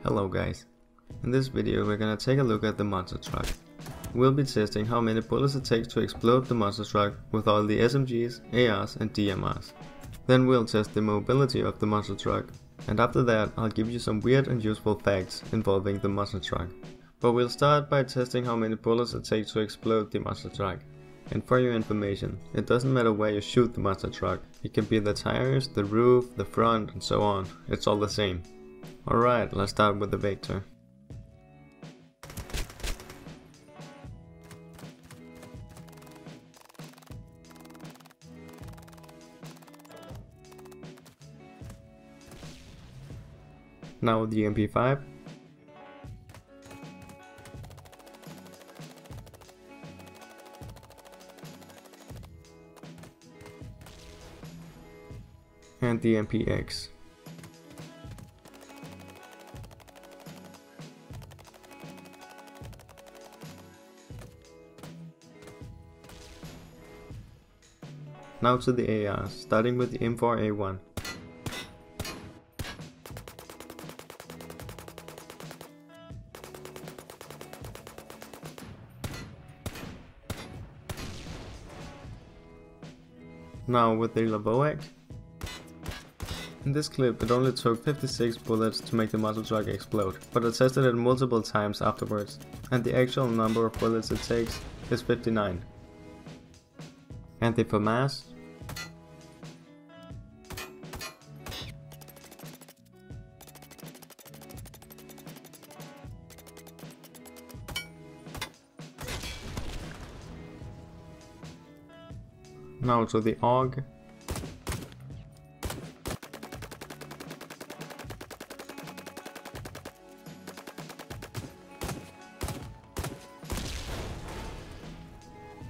Hello guys, in this video we're gonna take a look at the monster truck. We'll be testing how many bullets it takes to explode the monster truck with all the SMGs, ARs and DMRs. Then we'll test the mobility of the monster truck, and after that I'll give you some weird and useful facts involving the monster truck. But we'll start by testing how many bullets it takes to explode the monster truck. And for your information, it doesn't matter where you shoot the monster truck, it can be the tires, the roof, the front and so on, it's all the same. Alright, let's start with the vector. Now the MP5. And the MPX. Now to the ARs, starting with the M4A1. Now with the Lavoac. In this clip it only took 56 bullets to make the monster truck explode, but I tested it multiple times afterwards, and the actual number of bullets it takes is 59. And the FAMAS. Now to the AUG.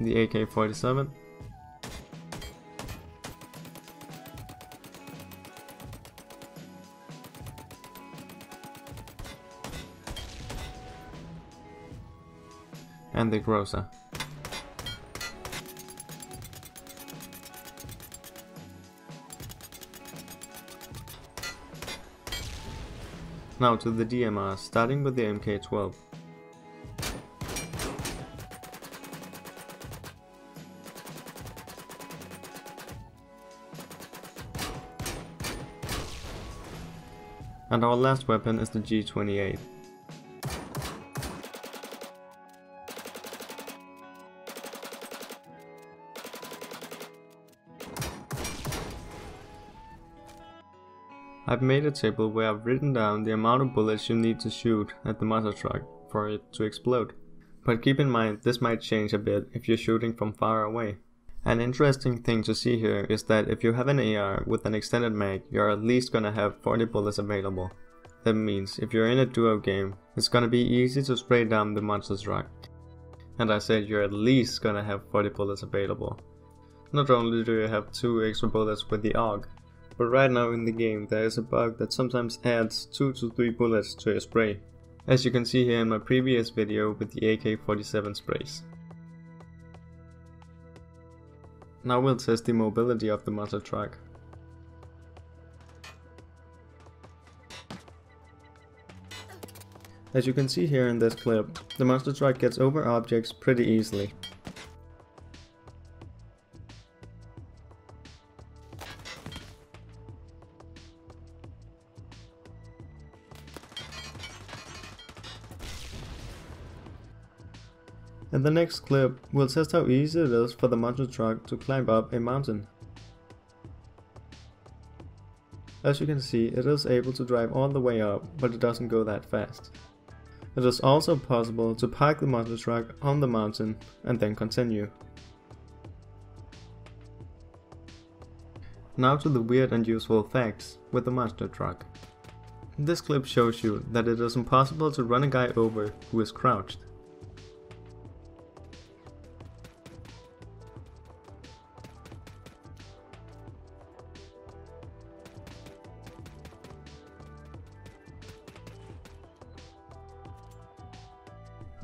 The AK-47. And the Groza. Now to the DMR, starting with the MK12. And our last weapon is the G28. I've made a table where I've written down the amount of bullets you need to shoot at the monster truck for it to explode. But keep in mind, this might change a bit if you're shooting from far away. An interesting thing to see here is that if you have an AR with an extended mag, you're at least gonna have 40 bullets available. That means if you're in a duo game, it's gonna be easy to spray down the monster truck. And I said you're at least gonna have 40 bullets available. Not only do you have 2 extra bullets with the AUG, but right now in the game there is a bug that sometimes adds 2 to 3 bullets to a spray, as you can see here in my previous video with the AK-47 sprays. Now we'll test the mobility of the monster truck. As you can see here in this clip, the monster truck gets over objects pretty easily. In the next clip, we'll test how easy it is for the monster truck to climb up a mountain. As you can see, it is able to drive all the way up, but it doesn't go that fast. It is also possible to park the monster truck on the mountain and then continue. Now to the weird and useful facts with the monster truck. This clip shows you that it is impossible to run a guy over who is crouched.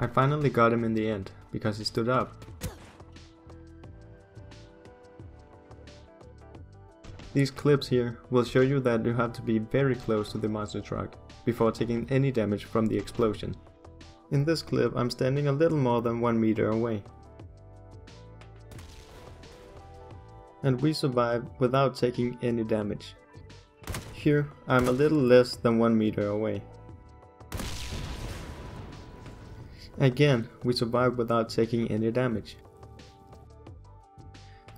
I finally got him in the end, because he stood up. These clips here will show you that you have to be very close to the monster truck before taking any damage from the explosion. In this clip I'm standing a little more than 1 meter away. And we survived without taking any damage. Here I'm a little less than 1 meter away. Again, we survived without taking any damage.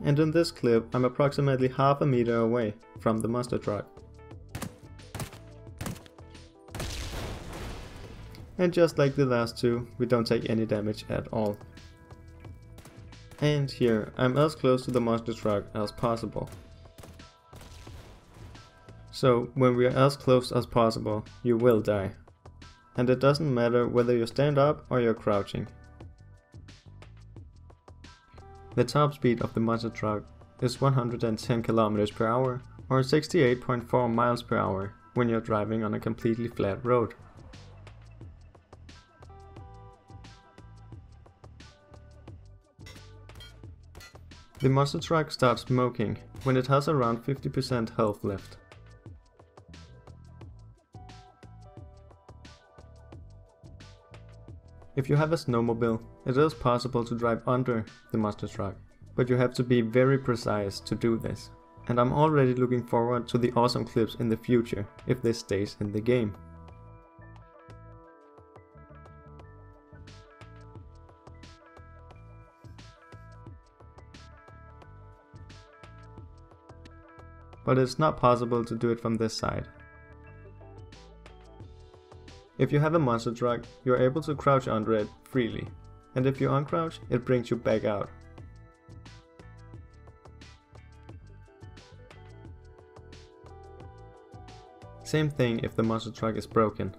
And in this clip I'm approximately half a meter away from the monster truck. And just like the last two, we don't take any damage at all. And here I'm as close to the monster truck as possible. So when we are as close as possible, you will die. And it doesn't matter whether you stand up or you're crouching. The top speed of the monster truck is 110 km per hour or 68.4 miles per hour when you're driving on a completely flat road. The monster truck starts smoking when it has around 50% health left. If you have a snowmobile, it is possible to drive under the monster truck, but you have to be very precise to do this. And I'm already looking forward to the awesome clips in the future if this stays in the game. But it's not possible to do it from this side. If you have a monster truck, you're able to crouch under it freely, and if you uncrouch, it brings you back out. Same thing if the monster truck is broken.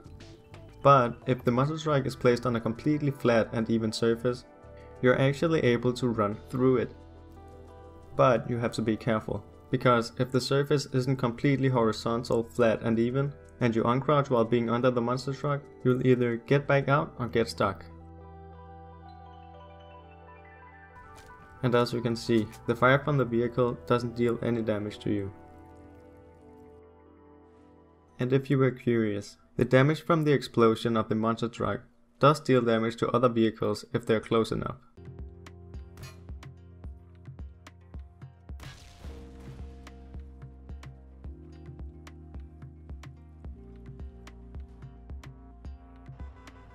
But if the monster truck is placed on a completely flat and even surface, you're actually able to run through it. But you have to be careful, because if the surface isn't completely horizontal, flat and even, and you uncrouch while being under the monster truck, you'll either get back out or get stuck. And as you can see, the fire from the vehicle doesn't deal any damage to you. And if you were curious, the damage from the explosion of the monster truck does deal damage to other vehicles if they're close enough.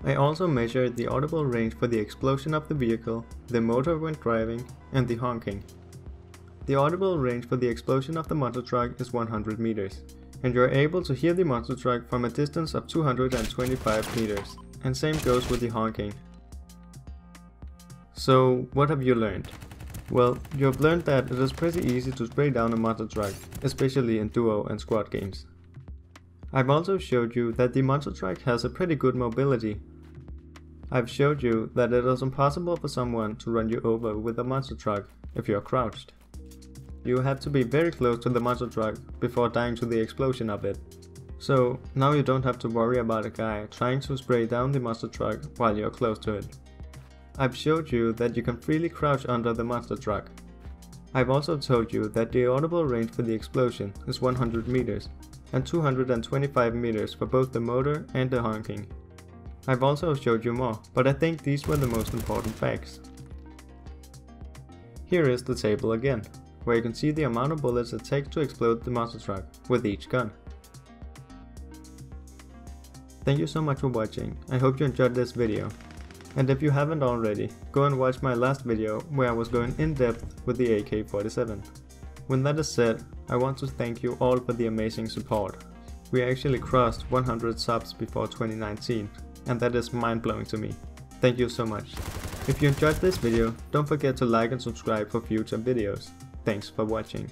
I also measured the audible range for the explosion of the vehicle, the motor when driving, and the honking. The audible range for the explosion of the monster truck is 100 meters, and you are able to hear the monster truck from a distance of 225 meters, and same goes with the honking. So what have you learned? Well, you have learned that it is pretty easy to spray down a monster truck, especially in duo and squad games. I've also showed you that the monster truck has a pretty good mobility. I've showed you that it is impossible for someone to run you over with a monster truck if you're crouched. You have to be very close to the monster truck before dying to the explosion of it. So now you don't have to worry about a guy trying to spray down the monster truck while you're close to it. I've showed you that you can freely crouch under the monster truck. I've also told you that the audible range for the explosion is 100 meters and 225 meters for both the motor and the honking. I've also showed you more, but I think these were the most important facts. Here is the table again, where you can see the amount of bullets it takes to explode the monster truck with each gun. Thank you so much for watching, I hope you enjoyed this video. And if you haven't already, go and watch my last video where I was going in depth with the AK-47. When that is said, I want to thank you all for the amazing support. We actually crossed 100 subs before 2019, and that is mind-blowing to me. Thank you so much. If you enjoyed this video, don't forget to like and subscribe for future videos. Thanks for watching.